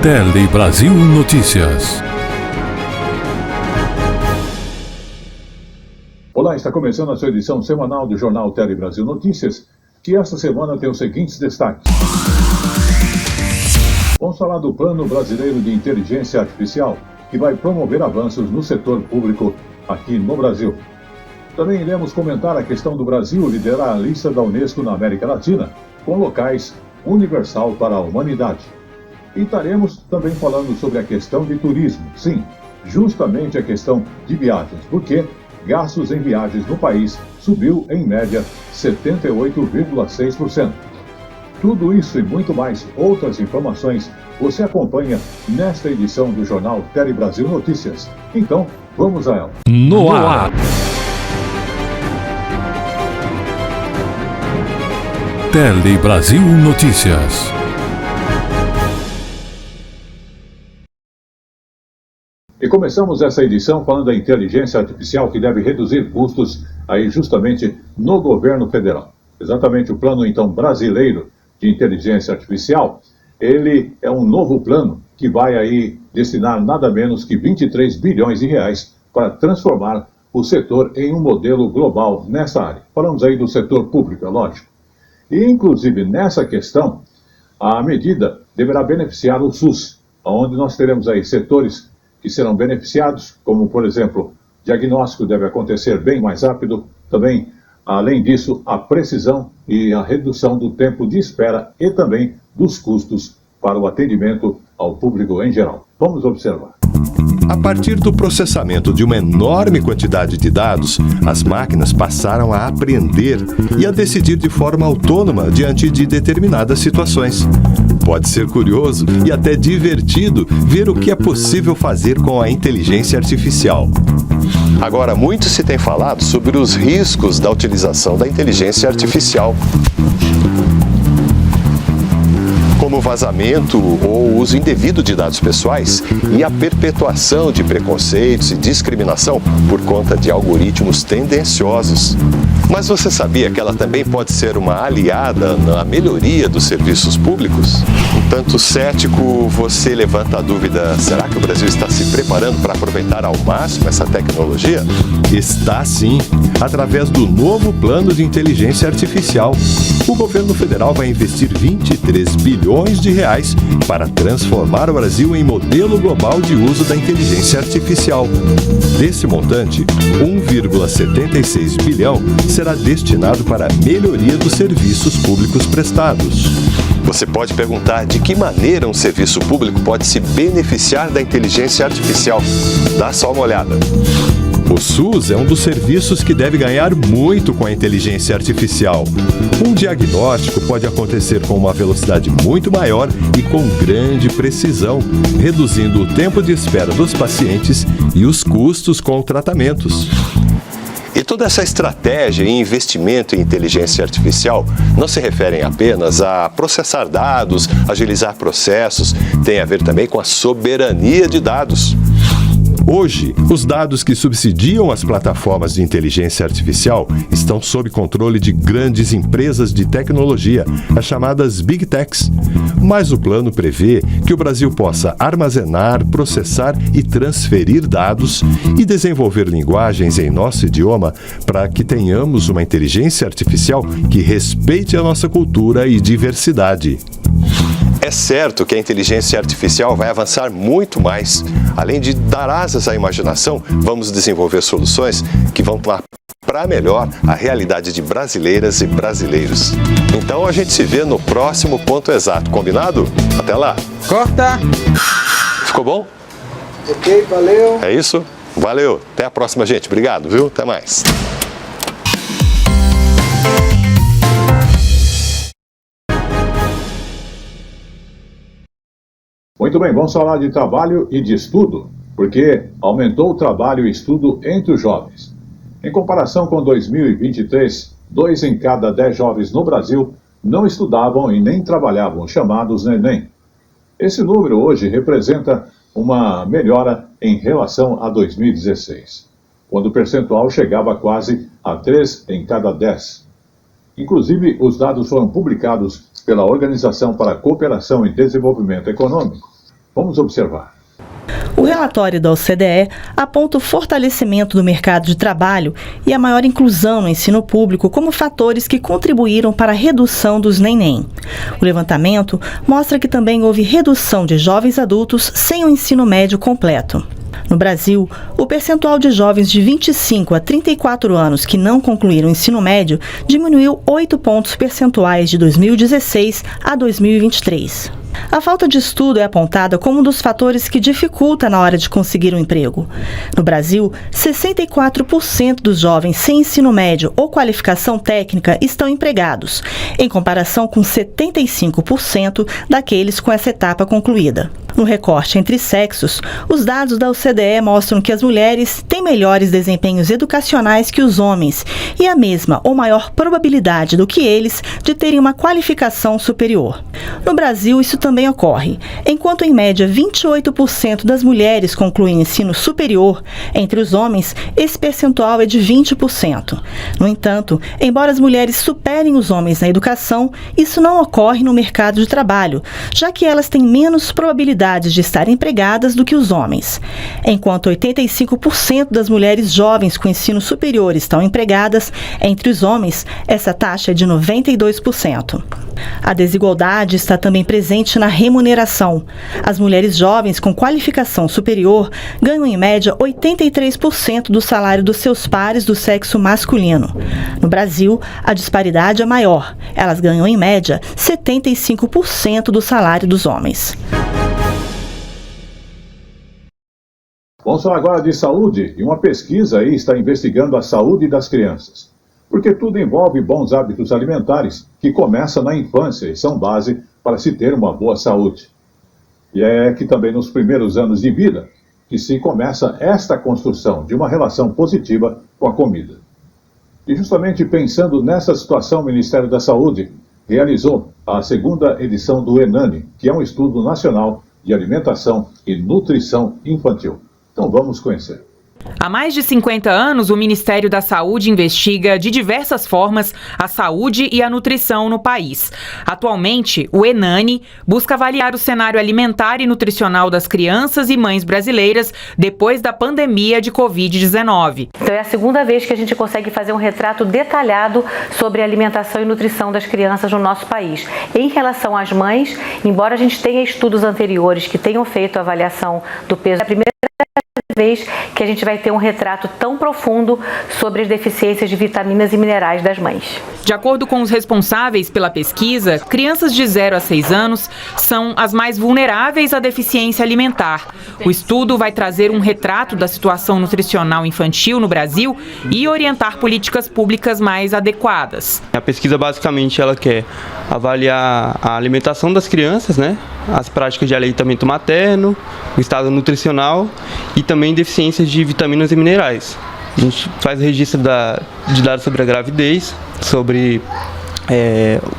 Tele Brasil Notícias. Olá, está começando a sua edição semanal do Jornal Tele Brasil Notícias, que esta semana tem os seguintes destaques. Vamos falar do Plano Brasileiro de Inteligência Artificial, que vai promover avanços no setor público aqui no Brasil. Também iremos comentar a questão do Brasil liderar a lista da Unesco na América Latina, com locais universal para a humanidade. E estaremos também falando sobre a questão de turismo, sim, justamente a questão de viagens, porque gastos em viagens no país subiu em média 78,6%. Tudo isso e muito mais outras informações você acompanha nesta edição do Jornal Tele Brasil Notícias. Então, vamos a ela. No ar. Tele Brasil Notícias. E começamos essa edição falando da inteligência artificial que deve reduzir custos aí justamente no governo federal. Exatamente o plano então brasileiro de inteligência artificial, ele é um novo plano que vai aí destinar nada menos que 23 bilhões de reais para transformar o setor em um modelo global nessa área. Falamos aí do setor público, é lógico. E inclusive nessa questão, a medida deverá beneficiar o SUS, onde nós teremos aí setores que serão beneficiados, como, por exemplo, diagnóstico deve acontecer bem mais rápido, também, além disso, a precisão e a redução do tempo de espera e também dos custos para o atendimento ao público em geral. Vamos observar. A partir do processamento de uma enorme quantidade de dados, as máquinas passaram a aprender e a decidir de forma autônoma diante de determinadas situações. Pode ser curioso e até divertido ver o que é possível fazer com a inteligência artificial. Agora, muito se tem falado sobre os riscos da utilização da inteligência artificial, como vazamento ou uso indevido de dados pessoais e a perpetuação de preconceitos e discriminação por conta de algoritmos tendenciosos. Mas você sabia que ela também pode ser uma aliada na melhoria dos serviços públicos? Um tanto cético, você levanta a dúvida: será que o Brasil está se preparando para aproveitar ao máximo essa tecnologia? Está sim, através do novo Plano de Inteligência Artificial. O governo federal vai investir 23 bilhões de reais para transformar o Brasil em modelo global de uso da inteligência artificial. Desse montante, 1,76 bilhão será destinado para a melhoria dos serviços públicos prestados. Você pode perguntar de que maneira um serviço público pode se beneficiar da inteligência artificial. Dá só uma olhada. O SUS é um dos serviços que deve ganhar muito com a inteligência artificial. Um diagnóstico pode acontecer com uma velocidade muito maior e com grande precisão, reduzindo o tempo de espera dos pacientes e os custos com tratamentos. E toda essa estratégia e investimento em inteligência artificial não se referem apenas a processar dados, agilizar processos, tem a ver também com a soberania de dados. Hoje, os dados que subsidiam as plataformas de inteligência artificial estão sob controle de grandes empresas de tecnologia, as chamadas Big Techs. Mas o plano prevê que o Brasil possa armazenar, processar e transferir dados e desenvolver linguagens em nosso idioma para que tenhamos uma inteligência artificial que respeite a nossa cultura e diversidade. É certo que a inteligência artificial vai avançar muito mais. Além de dar asas à imaginação, vamos desenvolver soluções que vão tornar para melhor a realidade de brasileiras e brasileiros. Então a gente se vê no próximo Ponto Exato, combinado? Até lá! Corta! Ficou bom? Ok, valeu! É isso? Valeu! Até a próxima, gente. Obrigado, viu? Até mais! Muito bem, vamos falar de trabalho e de estudo, porque aumentou o trabalho e estudo entre os jovens. Em comparação com 2023, 2 em cada 10 jovens no Brasil não estudavam e nem trabalhavam, chamados neném. Esse número hoje representa uma melhora em relação a 2016, quando o percentual chegava quase a 3 em cada 10. Inclusive, os dados foram publicados pela Organização para a Cooperação e Desenvolvimento Econômico. Vamos observar. O relatório da OCDE aponta o fortalecimento do mercado de trabalho e a maior inclusão no ensino público como fatores que contribuíram para a redução dos neném. O levantamento mostra que também houve redução de jovens adultos sem o ensino médio completo. No Brasil, o percentual de jovens de 25 a 34 anos que não concluíram o ensino médio diminuiu 8 pontos percentuais de 2016 a 2023. A falta de estudo é apontada como um dos fatores que dificulta na hora de conseguir um emprego. No Brasil, 64% dos jovens sem ensino médio ou qualificação técnica estão empregados, em comparação com 75% daqueles com essa etapa concluída. No recorte entre sexos, os dados da OCDE mostram que as mulheres têm melhores desempenhos educacionais que os homens e a mesma ou maior probabilidade do que eles de terem uma qualificação superior. No Brasil, isso também ocorre. Enquanto, em média, 28% das mulheres concluem ensino superior, entre os homens, esse percentual é de 20%. No entanto, embora as mulheres superem os homens na educação, isso não ocorre no mercado de trabalho, já que elas têm menos probabilidade de estar empregadas do que os homens. Enquanto 85% das mulheres jovens com ensino superior estão empregadas, entre os homens, essa taxa é de 92%. A desigualdade está também presente na remuneração. As mulheres jovens com qualificação superior ganham em média 83% do salário dos seus pares do sexo masculino. No Brasil, a disparidade é maior. Elas ganham em média 75% do salário dos homens. Vamos falar agora de saúde, e uma pesquisa aí está investigando a saúde das crianças. Porque tudo envolve bons hábitos alimentares, que começam na infância e são base para se ter uma boa saúde. E é que também nos primeiros anos de vida que se começa esta construção de uma relação positiva com a comida. E justamente pensando nessa situação, o Ministério da Saúde realizou a segunda edição do ENANI, que é um estudo nacional de alimentação e nutrição infantil. Então vamos conhecer. Há mais de 50 anos, o Ministério da Saúde investiga de diversas formas a saúde e a nutrição no país. Atualmente, o ENANI busca avaliar o cenário alimentar e nutricional das crianças e mães brasileiras depois da pandemia de Covid-19. Então é a segunda vez que a gente consegue fazer um retrato detalhado sobre a alimentação e nutrição das crianças no nosso país. Em relação às mães, embora a gente tenha estudos anteriores que tenham feito a avaliação do peso, é a primeira vez que a gente vai ter um retrato tão profundo sobre as deficiências de vitaminas e minerais das mães. De acordo com os responsáveis pela pesquisa, crianças de 0 a 6 anos são as mais vulneráveis à deficiência alimentar. O estudo vai trazer um retrato da situação nutricional infantil no Brasil e orientar políticas públicas mais adequadas. A pesquisa basicamente ela quer avaliar a alimentação das crianças, as práticas de aleitamento materno, o estado nutricional e também deficiências de vitaminas e minerais. A gente faz registro de dados sobre a gravidez, sobre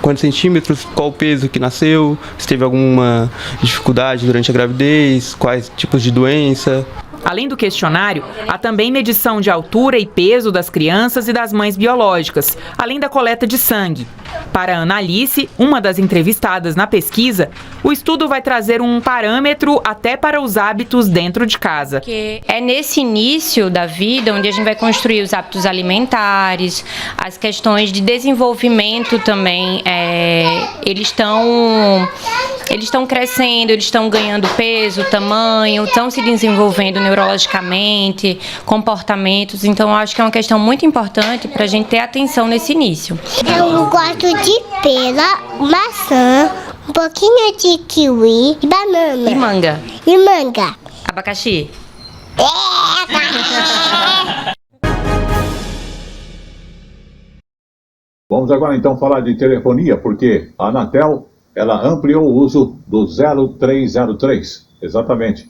quantos centímetros, qual o peso que nasceu, se teve alguma dificuldade durante a gravidez, quais tipos de doença. Além do questionário, há também medição de altura e peso das crianças e das mães biológicas, além da coleta de sangue. Para a Ana Alice, uma das entrevistadas na pesquisa, o estudo vai trazer um parâmetro até para os hábitos dentro de casa. É nesse início da vida onde a gente vai construir os hábitos alimentares, as questões de desenvolvimento também, eles estão crescendo, eles estão ganhando peso, tamanho, estão se desenvolvendo neurologicamente, comportamentos. Então, eu acho que é uma questão muito importante para a gente ter atenção nesse início. Eu gosto de pera, maçã, um pouquinho de kiwi e banana. E manga. E manga. Abacaxi. Vamos agora então falar de telefonia, porque a Anatel ela ampliou o uso do 0303, exatamente.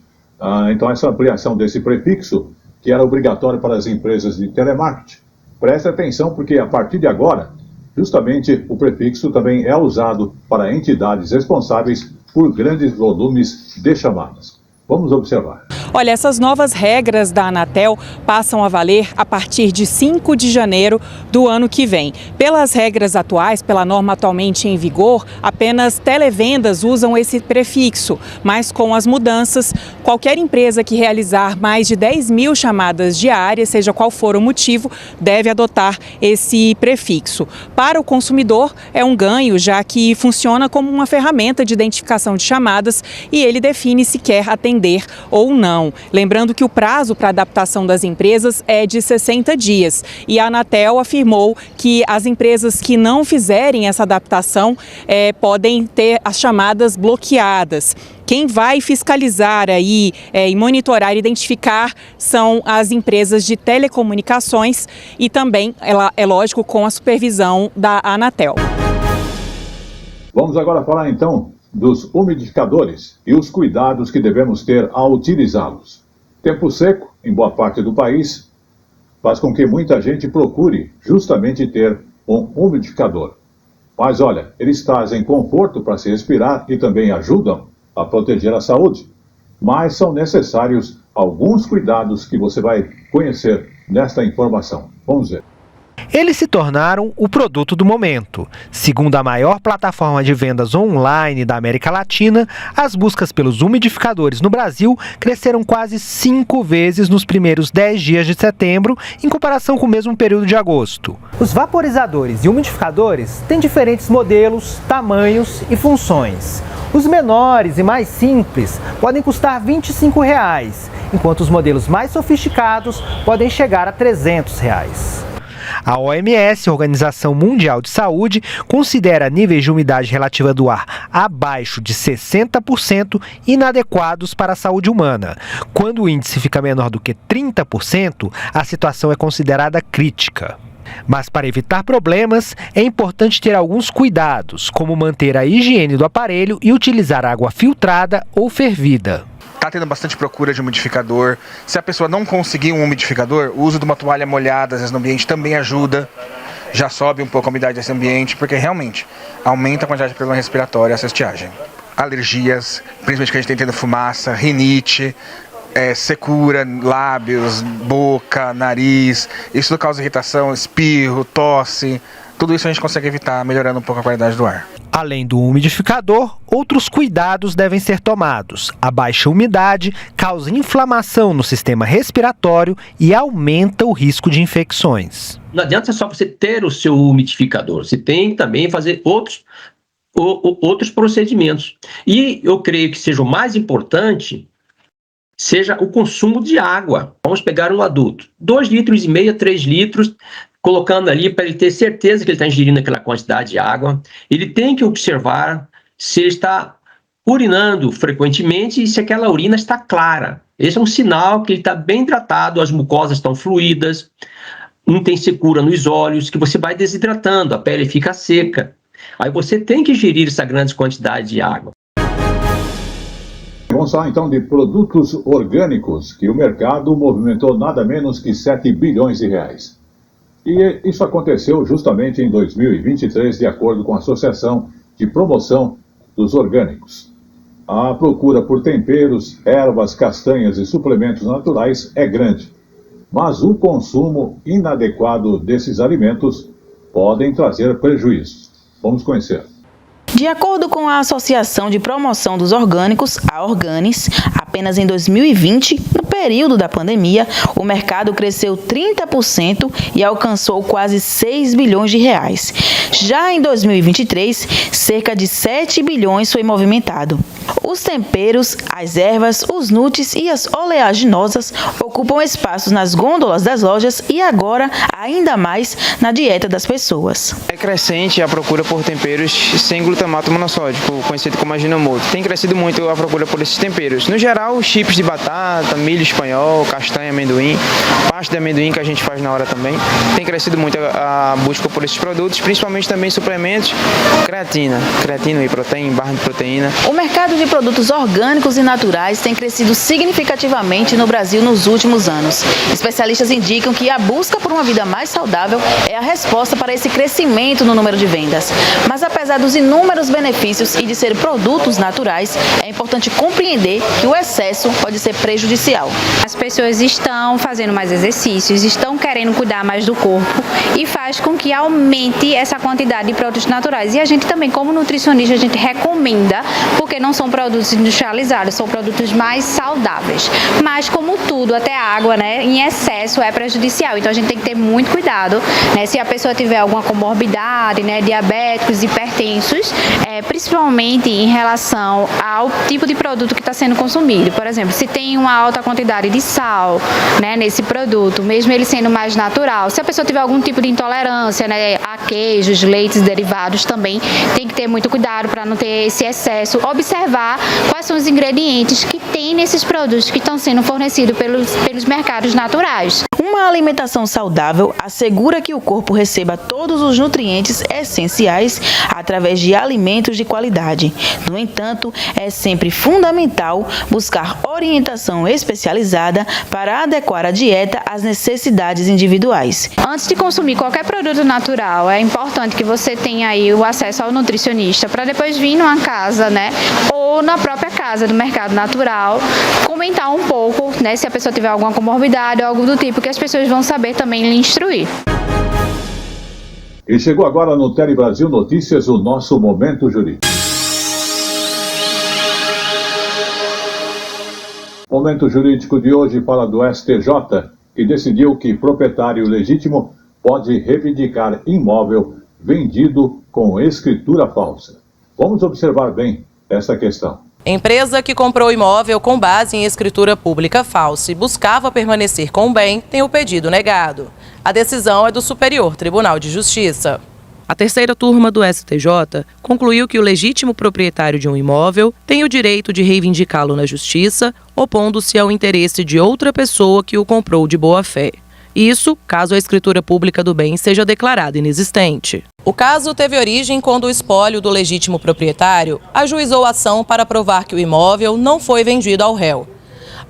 Então essa ampliação desse prefixo, que era obrigatório para as empresas de telemarketing, preste atenção porque a partir de agora, justamente o prefixo também é usado para entidades responsáveis por grandes volumes de chamadas. Vamos observar. Olha, essas novas regras da Anatel passam a valer a partir de 5 de janeiro do ano que vem. Pelas regras atuais, pela norma atualmente em vigor, apenas televendas usam esse prefixo, mas com as mudanças, qualquer empresa que realizar mais de 10 mil chamadas diárias, seja qual for o motivo, deve adotar esse prefixo. Para o consumidor é um ganho, já que funciona como uma ferramenta de identificação de chamadas e ele define se quer atender ou não. Lembrando que o prazo para adaptação das empresas é de 60 dias e a Anatel afirmou que as empresas que não fizerem essa adaptação podem ter as chamadas bloqueadas. Quem vai fiscalizar aí e monitorar e identificar são as empresas de telecomunicações e também, é lógico, com a supervisão da Anatel. Vamos agora falar então dos umidificadores e os cuidados que devemos ter ao utilizá-los. Tempo seco, em boa parte do país, faz com que muita gente procure justamente ter um umidificador. Mas olha, eles trazem conforto para se respirar e também ajudam a proteger a saúde. Mas são necessários alguns cuidados que você vai conhecer nesta informação. Vamos ver. Eles se tornaram o produto do momento. Segundo a maior plataforma de vendas online da América Latina, as buscas pelos umidificadores no Brasil cresceram quase 5 vezes nos primeiros 10 dias de setembro, em comparação com o mesmo período de agosto. Os vaporizadores e umidificadores têm diferentes modelos, tamanhos e funções. Os menores e mais simples podem custar R$ 25,00, enquanto os modelos mais sofisticados podem chegar a R$ 300,00. A OMS, Organização Mundial de Saúde, considera níveis de umidade relativa do ar abaixo de 60% inadequados para a saúde humana. Quando o índice fica menor do que 30%, a situação é considerada crítica. Mas para evitar problemas, é importante ter alguns cuidados, como manter a higiene do aparelho e utilizar água filtrada ou fervida. Está tendo bastante procura de umidificador. Se a pessoa não conseguir um umidificador, o uso de uma toalha molhada às vezes, no ambiente também ajuda. Já sobe um pouco a umidade desse ambiente, porque realmente aumenta a quantidade de problema respiratório e essa estiagem. Alergias, principalmente que a gente tem tendo fumaça, rinite, secura, lábios, boca, nariz. Isso causa irritação, espirro, tosse. Tudo isso a gente consegue evitar melhorando um pouco a qualidade do ar. Além do umidificador, outros cuidados devem ser tomados. A baixa umidade causa inflamação no sistema respiratório e aumenta o risco de infecções. Não adianta só você ter o seu umidificador, você tem que também fazer outros procedimentos. E eu creio que seja o mais importante, seja o consumo de água. Vamos pegar um adulto, 2,5 litros, 3 litros, colocando ali para ele ter certeza que ele está ingerindo aquela quantidade de água. Ele tem que observar se ele está urinando frequentemente e se aquela urina está clara. Esse é um sinal que ele está bem hidratado, as mucosas estão fluídas, não tem secura nos olhos, que você vai desidratando, a pele fica seca. Aí você tem que ingerir essa grande quantidade de água. Vamos falar então de produtos orgânicos, que o mercado movimentou nada menos que 7 bilhões de reais. E isso aconteceu justamente em 2023, de acordo com a Associação de Promoção dos Orgânicos. A procura por temperos, ervas, castanhas e suplementos naturais é grande, mas o consumo inadequado desses alimentos podem trazer prejuízos. Vamos conhecer. De acordo com a Associação de Promoção dos Orgânicos, a Organis, apenas em 2020, no período da pandemia, o mercado cresceu 30% e alcançou quase 6 bilhões de reais. Já em 2023, cerca de 7 bilhões foi movimentado. Os temperos, as ervas, os nuts e as oleaginosas ocupam espaços nas gôndolas das lojas e agora ainda mais na dieta das pessoas. É crescente a procura por temperos sem glutamato monossódico, conhecido como Ajinomoto. Tem crescido muito a procura por esses temperos. No geral, chips de batata, milho espanhol, castanha, amendoim, pasta de amendoim que a gente faz na hora também. Tem crescido muito a busca por esses produtos, principalmente também suplementos, creatina whey protein, barra de proteína. O mercado de produtos orgânicos e naturais tem crescido significativamente no Brasil nos últimos anos. Especialistas indicam que a busca por uma vida mais saudável é a resposta para esse crescimento no número de vendas. Mas apesar dos inúmeros benefícios e de ser produtos naturais, é importante compreender que o excesso pode ser prejudicial. As pessoas estão fazendo mais exercícios, estão querendo cuidar mais do corpo e faz com que aumente essa quantidade de produtos naturais. E a gente também, como nutricionista, a gente recomenda, porque não são produtos industrializados, são produtos mais saudáveis. Mas como tudo, até água, né, em excesso é prejudicial. Então a gente tem que ter muito cuidado, né, se a pessoa tiver alguma comorbidade, né, diabéticos, hipertensos, principalmente em relação ao tipo de produto que está sendo consumido. Por exemplo, se tem uma alta quantidade de sal, né, nesse produto, mesmo ele sendo mais natural, se a pessoa tiver algum tipo de intolerância, né, a queijos, leites derivados, também tem que ter muito cuidado para não ter esse excesso. Observar quais são os ingredientes que tem nesses produtos que estão sendo fornecidos pelos mercados naturais. Uma alimentação saudável assegura que o corpo receba todos os nutrientes essenciais através de alimentos de qualidade. No entanto, é sempre fundamental buscar orientação especializada para adequar a dieta às necessidades individuais. Antes de consumir qualquer produto natural, é importante que você tenha aí o acesso ao nutricionista para depois vir numa casa, né, ou na própria casa do mercado natural, comentar um pouco, né, se a pessoa tiver alguma comorbidade ou algo do tipo, que as pessoas vão saber também lhe instruir. E chegou agora no Tele Brasil Notícias o nosso Momento Jurídico. O Momento Jurídico de hoje fala do STJ, que decidiu que proprietário legítimo pode reivindicar imóvel vendido com escritura falsa. Vamos observar bem essa questão. Empresa que comprou imóvel com base em escritura pública falsa e buscava permanecer com o bem tem o pedido negado. A decisão é do Superior Tribunal de Justiça. A terceira turma do STJ concluiu que o legítimo proprietário de um imóvel tem o direito de reivindicá-lo na Justiça, opondo-se ao interesse de outra pessoa que o comprou de boa-fé. Isso, caso a escritura pública do bem seja declarada inexistente. O caso teve origem quando o espólio do legítimo proprietário ajuizou a ação para provar que o imóvel não foi vendido ao réu.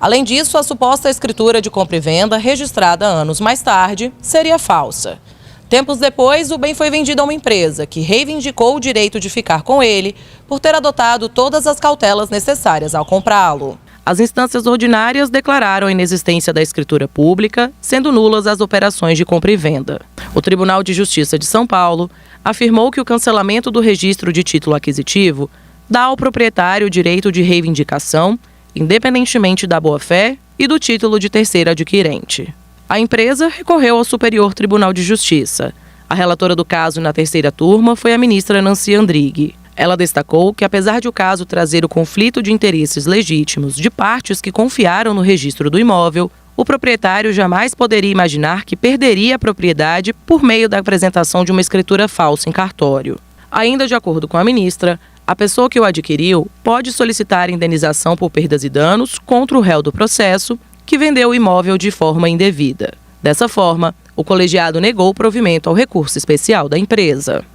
Além disso, a suposta escritura de compra e venda, registrada anos mais tarde, seria falsa. Tempos depois, o bem foi vendido a uma empresa, que reivindicou o direito de ficar com ele por ter adotado todas as cautelas necessárias ao comprá-lo. As instâncias ordinárias declararam a inexistência da escritura pública, sendo nulas as operações de compra e venda. O Tribunal de Justiça de São Paulo afirmou que o cancelamento do registro de título aquisitivo dá ao proprietário o direito de reivindicação, independentemente da boa-fé e do título de terceiro adquirente. A empresa recorreu ao Superior Tribunal de Justiça. A relatora do caso na terceira turma foi a ministra Nancy Andrighi. Ela destacou que, apesar de o caso trazer o conflito de interesses legítimos de partes que confiaram no registro do imóvel, o proprietário jamais poderia imaginar que perderia a propriedade por meio da apresentação de uma escritura falsa em cartório. Ainda de acordo com a ministra, a pessoa que o adquiriu pode solicitar indenização por perdas e danos contra o réu do processo, que vendeu o imóvel de forma indevida. Dessa forma, o colegiado negou o provimento ao recurso especial da empresa.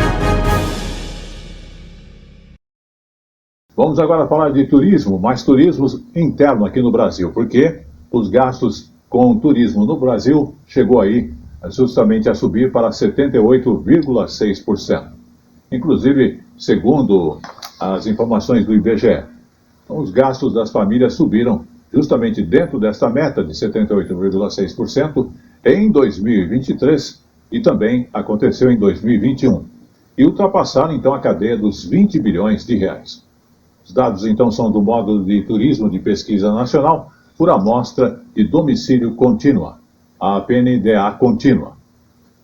Vamos agora falar de turismo, mas turismo interno aqui no Brasil, porque os gastos com turismo no Brasil chegou aí justamente a subir para 78,6%. Inclusive, segundo as informações do IBGE, os gastos das famílias subiram justamente dentro desta meta de 78,6% em 2023 e também aconteceu em 2021. E ultrapassaram então a cadeia dos 20 bilhões de reais. Os dados, então, são do Módulo de Turismo de Pesquisa Nacional por Amostra de Domicílio Contínua, a PNDA Contínua.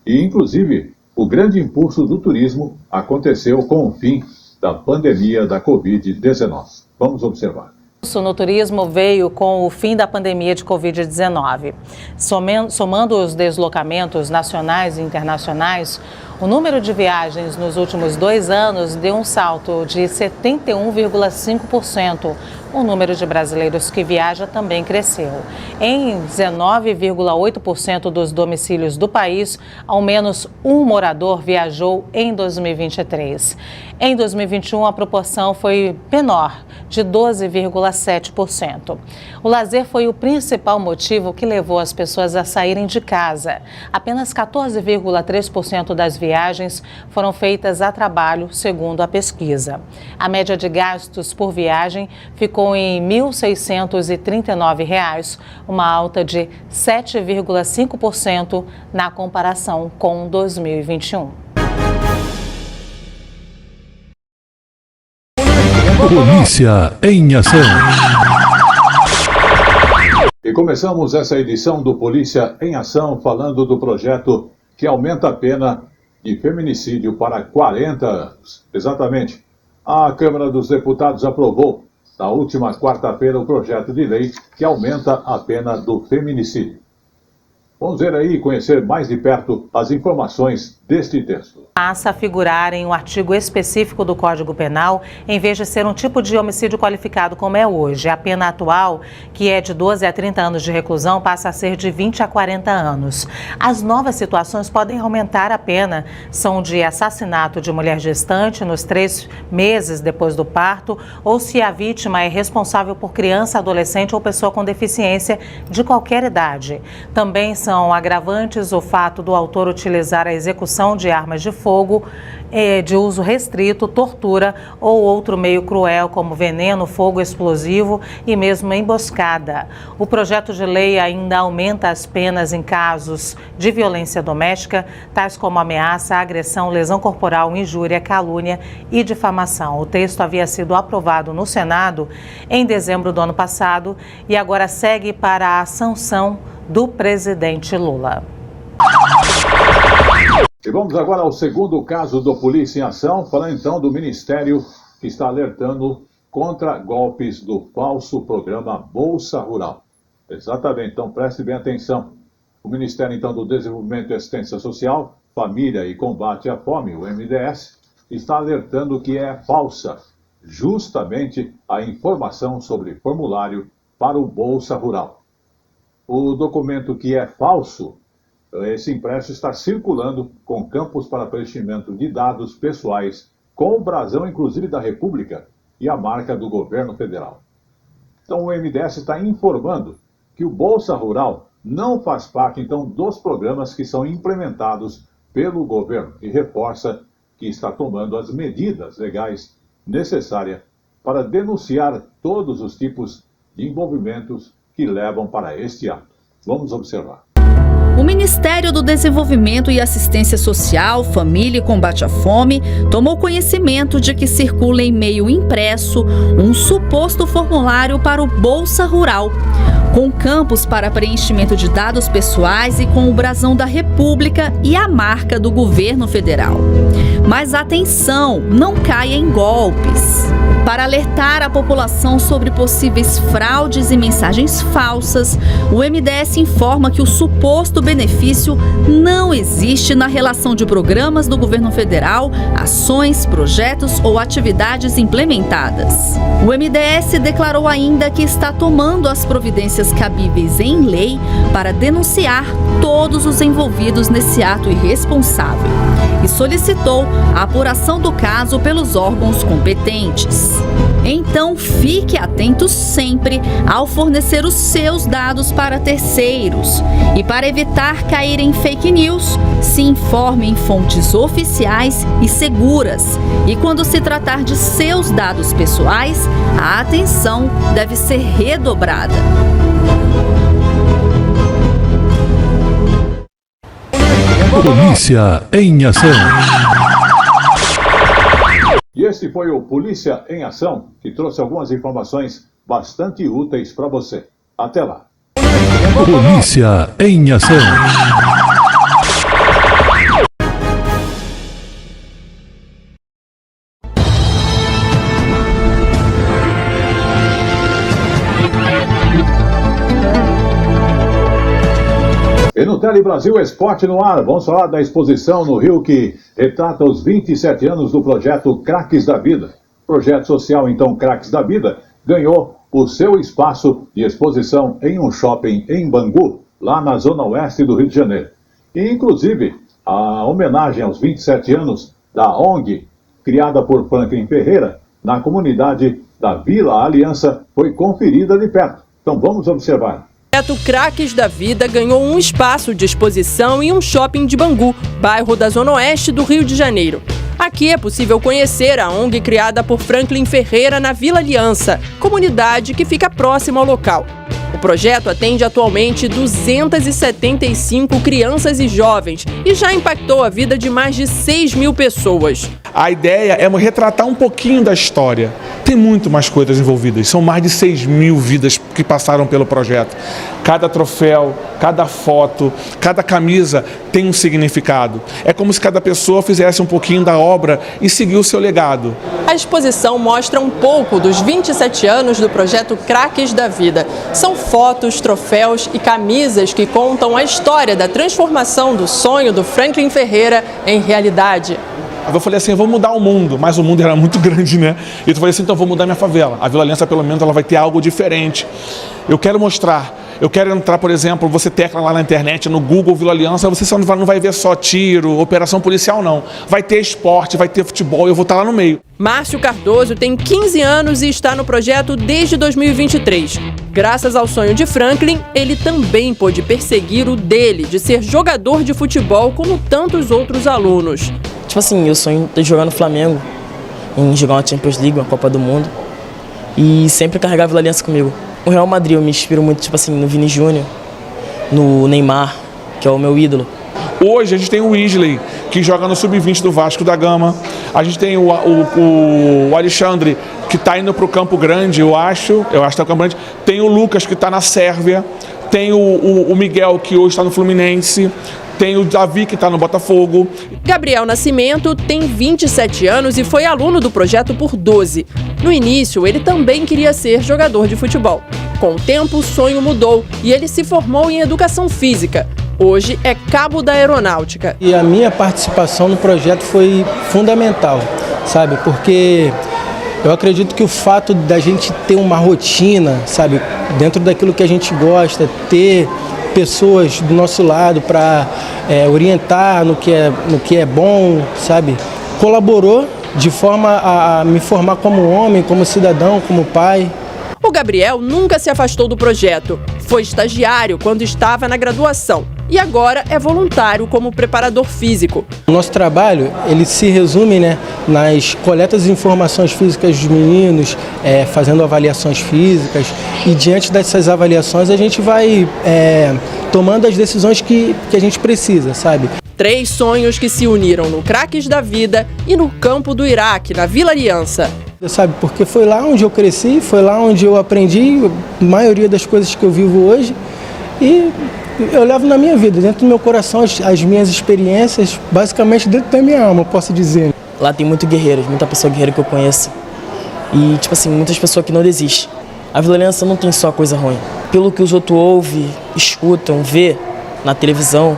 E, inclusive, o grande impulso do turismo aconteceu com o fim da pandemia da Covid-19. Vamos observar. No turismo veio com o fim da pandemia de Covid-19. Somando os deslocamentos nacionais e internacionais, O número de viagens nos últimos 2 anos deu um salto de 71,5%. O número de brasileiros que viaja também cresceu. Em 19,8% dos domicílios do país, ao menos um morador viajou em 2023. Em 2021, a proporção foi menor, de 12,7%. O lazer foi o principal motivo que levou as pessoas a saírem de casa. Apenas 14,3% das viagens foram feitas a trabalho, segundo a pesquisa. A média de gastos por viagem ficou em R$ 1.639, uma alta de 7,5% na comparação com 2021. Polícia em ação. E começamos essa edição do Polícia em Ação falando do projeto que aumenta a pena de feminicídio para 40 anos. Exatamente. A Câmara dos Deputados aprovou na última quarta-feira o projeto de lei que aumenta a pena do feminicídio. Vamos ver aí e conhecer mais de perto as informações deste texto. Passa a figurar em um artigo específico do Código Penal, em vez de ser um tipo de homicídio qualificado como é hoje. A pena atual, que é de 12 a 30 anos de reclusão, passa a ser de 20 a 40 anos. As novas situações podem aumentar a pena. São de assassinato de mulher gestante nos 3 meses depois do parto, ou se a vítima é responsável por criança, adolescente ou pessoa com deficiência de qualquer idade. Também são agravantes o fato do autor utilizar a execução de armas de fogo, de uso restrito, tortura ou outro meio cruel, como veneno, fogo explosivo e mesmo emboscada. O projeto de lei ainda aumenta as penas em casos de violência doméstica, tais como ameaça, agressão, lesão corporal, injúria, calúnia e difamação. O texto havia sido aprovado no Senado em dezembro do ano passado e agora segue para a sanção do presidente Lula. E vamos agora ao segundo caso do Polícia em Ação, falando então do Ministério que está alertando contra golpes do falso programa Bolsa Rural. Exatamente, então preste bem atenção. O Ministério então do Desenvolvimento e Assistência Social, Família e Combate à Fome, o MDS, está alertando que é falsa justamente a informação sobre formulário para o Bolsa Rural. O documento que é falso, esse impresso está circulando com campos para preenchimento de dados pessoais, com o brasão inclusive da República e a marca do governo federal. Então o MDS está informando que o Bolsa Rural não faz parte então dos programas que são implementados pelo governo e reforça que está tomando as medidas legais necessárias para denunciar todos os tipos de envolvimentos que levam para este ato. Vamos observar. O Ministério do Desenvolvimento e Assistência Social, Família e Combate à Fome tomou conhecimento de que circula em meio impresso um suposto formulário para o Bolsa Rural, com campos para preenchimento de dados pessoais e com o brasão da República e a marca do governo federal. Mas atenção, não caia em golpes. Para alertar a população sobre possíveis fraudes e mensagens falsas, o MDS informa que o suposto benefício não existe na relação de programas do governo federal, ações, projetos ou atividades implementadas. O MDS declarou ainda que está tomando as providências cabíveis em lei para denunciar todos os envolvidos nesse ato irresponsável e solicitou a apuração do caso pelos órgãos competentes. Então, fique atento sempre ao fornecer os seus dados para terceiros. E para evitar cair em fake news, se informe em fontes oficiais e seguras. E quando se tratar de seus dados pessoais, a atenção deve ser redobrada. Polícia em Ação. E este foi o Polícia em Ação, que trouxe algumas informações bastante úteis para você. Até lá. Polícia em Ação. E no Tele Brasil Esporte no ar. Vamos falar da exposição no Rio que retrata os 27 anos do projeto Craques da Vida. O projeto social, então, Craques da Vida, ganhou o seu espaço de exposição em um shopping em Bangu, lá na zona oeste do Rio de Janeiro. E, inclusive, a homenagem aos 27 anos da ONG, criada por Franklin Ferreira, na comunidade da Vila Aliança, foi conferida de perto. Então vamos observar. O projeto Craques da Vida ganhou um espaço de exposição em um shopping de Bangu, bairro da zona oeste do Rio de Janeiro. Aqui é possível conhecer a ONG criada por Franklin Ferreira na Vila Aliança, comunidade que fica próxima ao local. O projeto atende atualmente 275 crianças e jovens e já impactou a vida de mais de 6 mil pessoas. A ideia é retratar um pouquinho da história. Tem muito mais coisas envolvidas. São mais de 6 mil vidas que passaram pelo projeto. Cada troféu, cada foto, cada camisa tem um significado. É como se cada pessoa fizesse um pouquinho da obra e seguir o seu legado. A exposição mostra um pouco dos 27 anos do projeto Craques da Vida. São fotos, troféus e camisas que contam a história da transformação do sonho do Franklin Ferreira em realidade. Eu falei assim, eu vou mudar o mundo, mas o mundo era muito grande, né? E eu falei assim, então eu vou mudar minha favela. A Vila Aliança, pelo menos, ela vai ter algo diferente. Eu quero mostrar, eu quero entrar, por exemplo, você tecla lá na internet, no Google Vila Aliança, você só não vai ver só tiro, operação policial, não. Vai ter esporte, vai ter futebol, eu vou estar lá no meio. Márcio Cardoso tem 15 anos e está no projeto desde 2023. Graças ao sonho de Franklin, ele também pôde perseguir o dele, de ser jogador de futebol como tantos outros alunos. Tipo assim, eu sonho de jogar no Flamengo, em jogar uma Champions League, uma Copa do Mundo, e sempre carregar a Vila Aliança comigo. O Real Madrid eu me inspiro muito, tipo assim, no Vini Júnior, no Neymar, que é o meu ídolo. Hoje a gente tem o Wesley, que joga no Sub-20 do Vasco da Gama. A gente tem o Alexandre, que está indo para o Campo Grande, eu acho que está no Campo Grande. Tem o Lucas, que está na Sérvia. Tem o Miguel, que hoje está no Fluminense. Tem o Davi, que está no Botafogo. Gabriel Nascimento tem 27 anos e foi aluno do projeto por 12. No início, ele também queria ser jogador de futebol. Com o tempo, o sonho mudou e ele se formou em educação física. Hoje é cabo da aeronáutica. E a minha participação no projeto foi fundamental, sabe? Porque eu acredito que o fato da gente ter uma rotina, sabe? Dentro daquilo que a gente gosta, ter pessoas do nosso lado para orientar no que é bom, sabe? Colaborou de forma a me formar como homem, como cidadão, como pai. O Gabriel nunca se afastou do projeto. Foi estagiário quando estava na graduação e agora é voluntário como preparador físico. O nosso trabalho, ele se resume, nas coletas de informações físicas dos meninos, fazendo avaliações físicas, e diante dessas avaliações a gente vai tomando as decisões que a gente precisa, sabe? 3 sonhos que se uniram no Craques da Vida e no campo do Iraque, na Vila Aliança. Sabe, porque foi lá onde eu cresci, foi lá onde eu aprendi a maioria das coisas que eu vivo hoje, e eu levo na minha vida, dentro do meu coração, as minhas experiências, basicamente dentro da minha alma, posso dizer. Lá tem muito guerreiros, muita pessoa guerreira que eu conheço. E, tipo assim, muitas pessoas que não desistem. A Vila Aliança não tem só coisa ruim. Pelo que os outros ouvem, escutam, vê na televisão,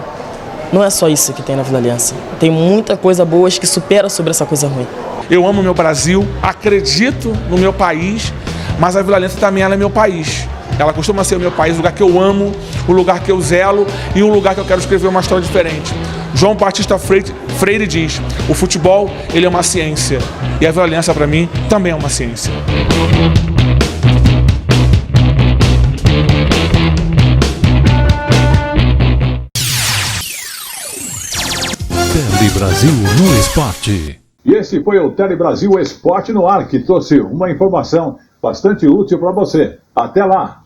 não é só isso que tem na Vila Aliança. Tem muita coisa boa que supera sobre essa coisa ruim. Eu amo meu Brasil, acredito no meu país, mas a Vila Aliança também ela é meu país. Ela costuma ser o meu país, o lugar que eu amo, o lugar que eu zelo e um lugar que eu quero escrever uma história diferente. João Batista Freire diz, o futebol ele é uma ciência e a Vila Aliança para mim também é uma ciência. Tele Brasil no Esporte. E esse foi o Tele Brasil Esporte no Ar, que trouxe uma informação bastante útil para você. Até lá!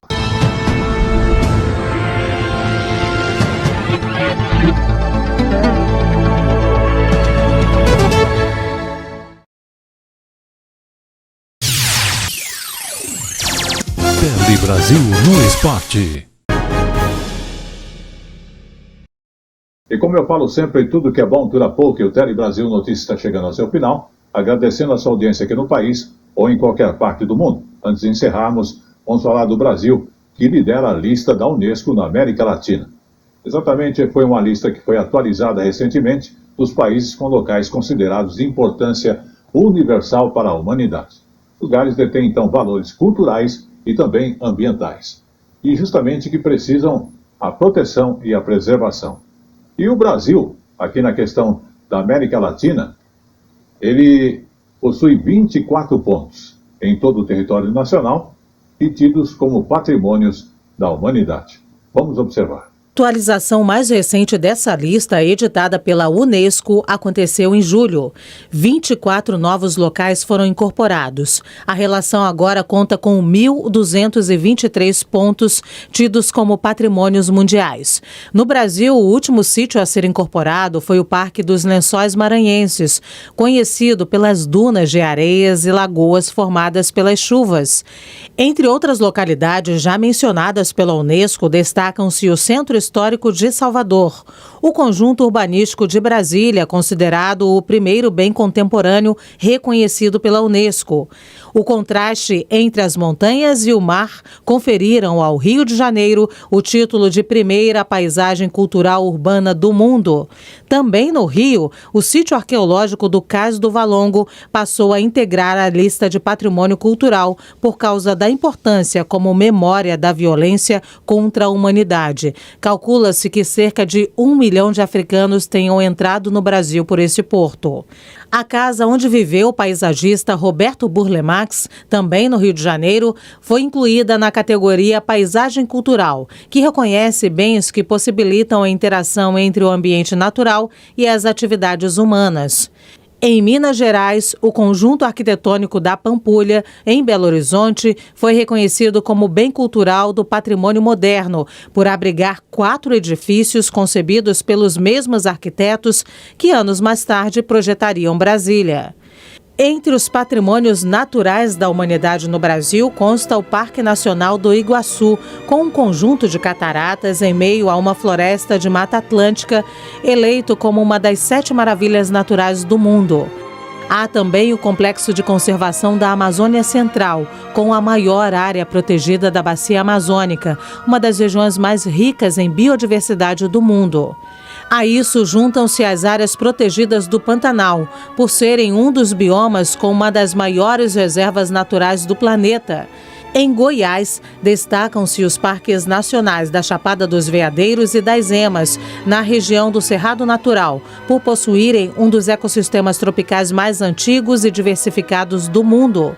Tele Brasil no Esporte. E como eu falo sempre, tudo que é bom dura pouco, e o Tele Brasil Notícias está chegando ao seu final, agradecendo a sua audiência aqui no país ou em qualquer parte do mundo. Antes de encerrarmos, vamos falar do Brasil, que lidera a lista da Unesco na América Latina. Exatamente, foi uma lista que foi atualizada recentemente dos países com locais considerados de importância universal para a humanidade. Lugares detêm, então, valores culturais e também ambientais, e justamente que precisam a proteção e a preservação. E o Brasil, aqui na questão da América Latina, ele possui 24 pontos em todo o território nacional e tidos como patrimônios da humanidade. Vamos observar. A atualização mais recente dessa lista, editada pela Unesco, aconteceu em julho. 24 novos locais foram incorporados. A relação agora conta com 1.223 pontos tidos como patrimônios mundiais. No Brasil, o último sítio a ser incorporado foi o Parque dos Lençóis Maranhenses, conhecido pelas dunas de areias e lagoas formadas pelas chuvas. Entre outras localidades já mencionadas pela Unesco, destacam-se o Centro Histórico de Salvador, o Conjunto Urbanístico de Brasília, considerado o primeiro bem contemporâneo reconhecido pela Unesco. O contraste entre as montanhas e o mar conferiram ao Rio de Janeiro o título de primeira paisagem cultural urbana do mundo. Também no Rio, o sítio arqueológico do Cais do Valongo passou a integrar a lista de patrimônio cultural por causa da importância como memória da violência contra a humanidade. Calcula-se que cerca de 1 milhão de africanos tenham entrado no Brasil por esse porto. A casa onde viveu o paisagista Roberto Burle Marx, também no Rio de Janeiro, foi incluída na categoria Paisagem Cultural, que reconhece bens que possibilitam a interação entre o ambiente natural e as atividades humanas. Em Minas Gerais, o conjunto arquitetônico da Pampulha, em Belo Horizonte, foi reconhecido como bem cultural do patrimônio moderno, por abrigar 4 edifícios concebidos pelos mesmos arquitetos que anos mais tarde projetariam Brasília. Entre os patrimônios naturais da humanidade no Brasil consta o Parque Nacional do Iguaçu, com um conjunto de cataratas em meio a uma floresta de Mata Atlântica, eleito como uma das 7 maravilhas naturais do mundo. Há também o Complexo de Conservação da Amazônia Central, com a maior área protegida da Bacia Amazônica, uma das regiões mais ricas em biodiversidade do mundo. A isso juntam-se as áreas protegidas do Pantanal, por serem um dos biomas com uma das maiores reservas naturais do planeta. Em Goiás, destacam-se os parques nacionais da Chapada dos Veadeiros e das Emas, na região do Cerrado Natural, por possuírem um dos ecossistemas tropicais mais antigos e diversificados do mundo.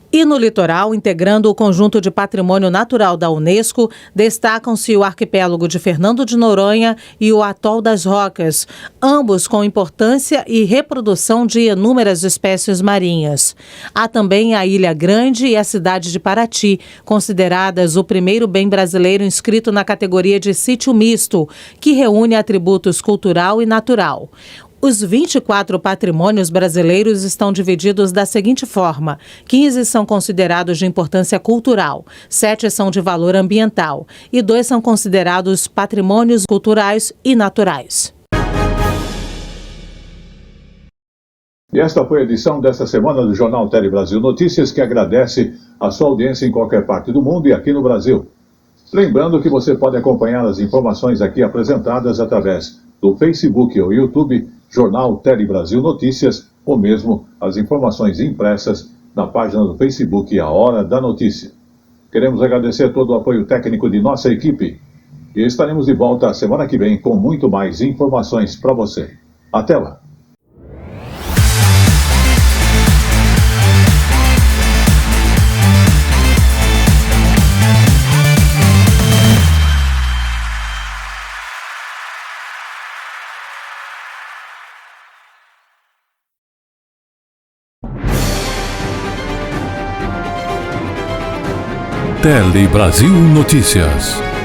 E no litoral, integrando o conjunto de patrimônio natural da Unesco, destacam-se o arquipélago de Fernando de Noronha e o Atol das Rocas, ambos com importância e reprodução de inúmeras espécies marinhas. Há também a Ilha Grande e a cidade de Paraty, consideradas o primeiro bem brasileiro inscrito na categoria de sítio misto, que reúne atributos cultural e natural. Os 24 patrimônios brasileiros estão divididos da seguinte forma: 15 são considerados de importância cultural, 7 são de valor ambiental e 2 são considerados patrimônios culturais e naturais. E esta foi a edição desta semana do Jornal Tele Brasil Notícias, que agradece a sua audiência em qualquer parte do mundo e aqui no Brasil. Lembrando que você pode acompanhar as informações aqui apresentadas através do Facebook ou YouTube, Jornal Tele Brasil Notícias, ou mesmo as informações impressas na página do Facebook A Hora da Notícia. Queremos agradecer todo o apoio técnico de nossa equipe e estaremos de volta a semana que vem com muito mais informações para você. Até lá! Tele Brasil Notícias.